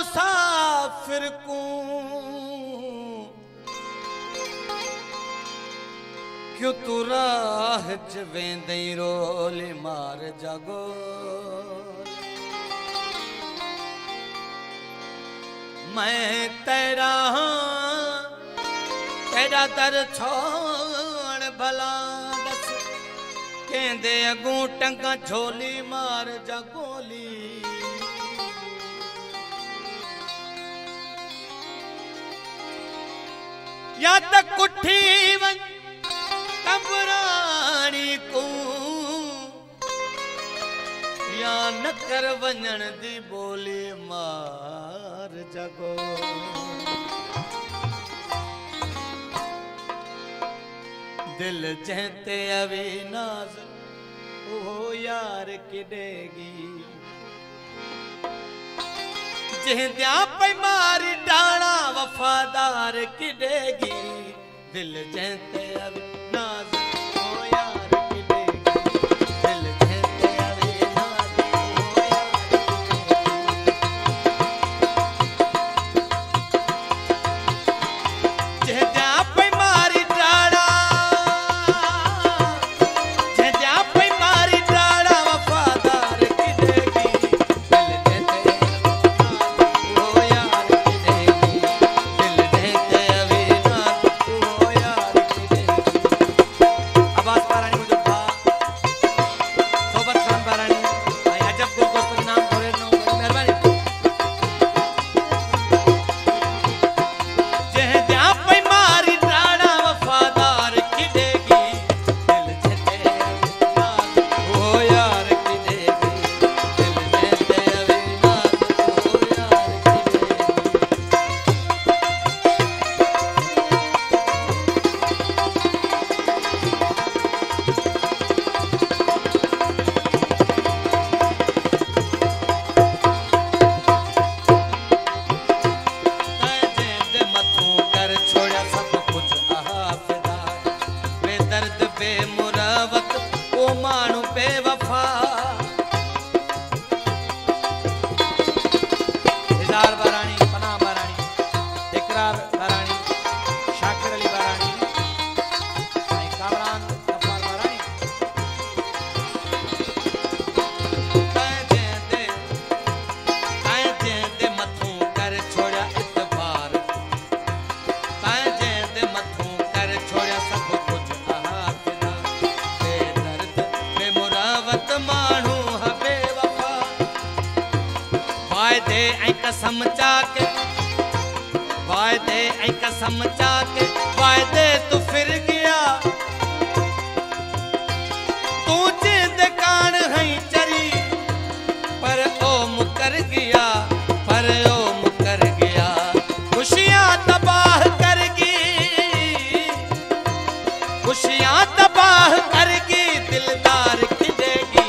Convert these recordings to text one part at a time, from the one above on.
मुसाफिर को क्यों तू राह च वेंदई रोली मार जागो मैं तेरा तेरा दर छोड़ भला दस कहंदे अगू टंगा झोली मार जा गोली या तक कुठी वन कबरानी को या न कर वञण दी बोली मार जगो दिल जहते अविनाश ओ यार किडेगी जहद्या पे मारी डाणा वफादार किडेगी दिल जहते अविनाश ओ यार किडेगी दिल जहते अविनाश ओ यार किडेगी जहद्या पे मारी डाणा जहद्या पे मारी डाणा वफादार किडेगी दिल जहते अविनाश ओ यार किडेगी दिल जहते अविनाश ओ यार किडेगी आवाज पारानी मुझे भा सोबत खान पारानी भाई अजब को नाम थोड़े नो मेहरबानी जहद्या पे मारी डाणा वफादार किडेगी दिल जहते अविनाश ओ यार किडेगी दिल जहते अविनाश ओ यार किडेगी दे मथू कर छोड़ा सब कुछ आफदा बेदर्द बेमुरावत ओ मानू बेवफा इजार बारानी पनाह बारानी इकरार बारानी शाकिर अली बारानी भाई कामरान गफ्फार बारानी दे मथू कर छोड़ा इतबार दे मथू कर छोड़ा सब कुछ आफदा बेदर्द बेमुरावत मानू है बेवफा वायदे ऐं कसम चाके वायदे ऐं कसम चाके वायदे तू फिर गया तू जिंद कान है चरी पर ओ मुकर गया पर ओ मुकर गया खुशियां तबाह करगी खुशियां तबाह करगी दिलदार किडेगी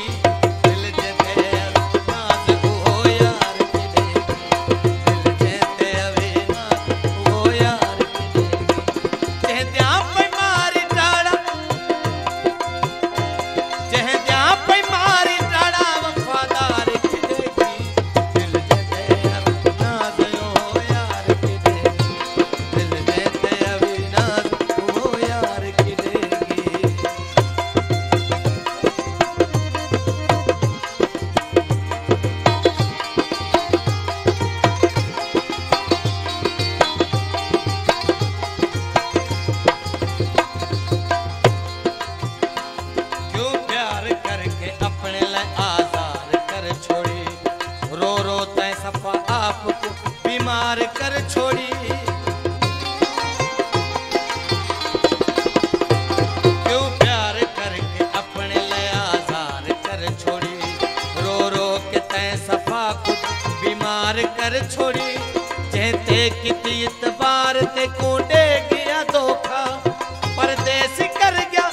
दिल जहते अविनाश ओ यार किडेगी दिल जहते अविनाश ओ यार किडेगी जहद्या पे मारी डाणा जहद्या पे मारी डाणा वफादार किडेगी दिल जहते अविनाश ओ यार किडेगी दिल जहते अविनाश ओ यार किडेगी क्यों प्यार करके अपने लिए आजार कर छोड़ी रो रो तय सफा आपको बीमार कर छोड़ी क्यों प्यार करके अपने लिए आजार कर छोड़ी रो रो के तय सफा खुद बीमार कर छोड़ी कहते कितनी इतबार ते कूदे गया धोखा परदेस कर गया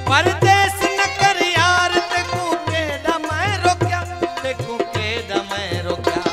परदेस न कर यार ते कूके दा मैं रोक्या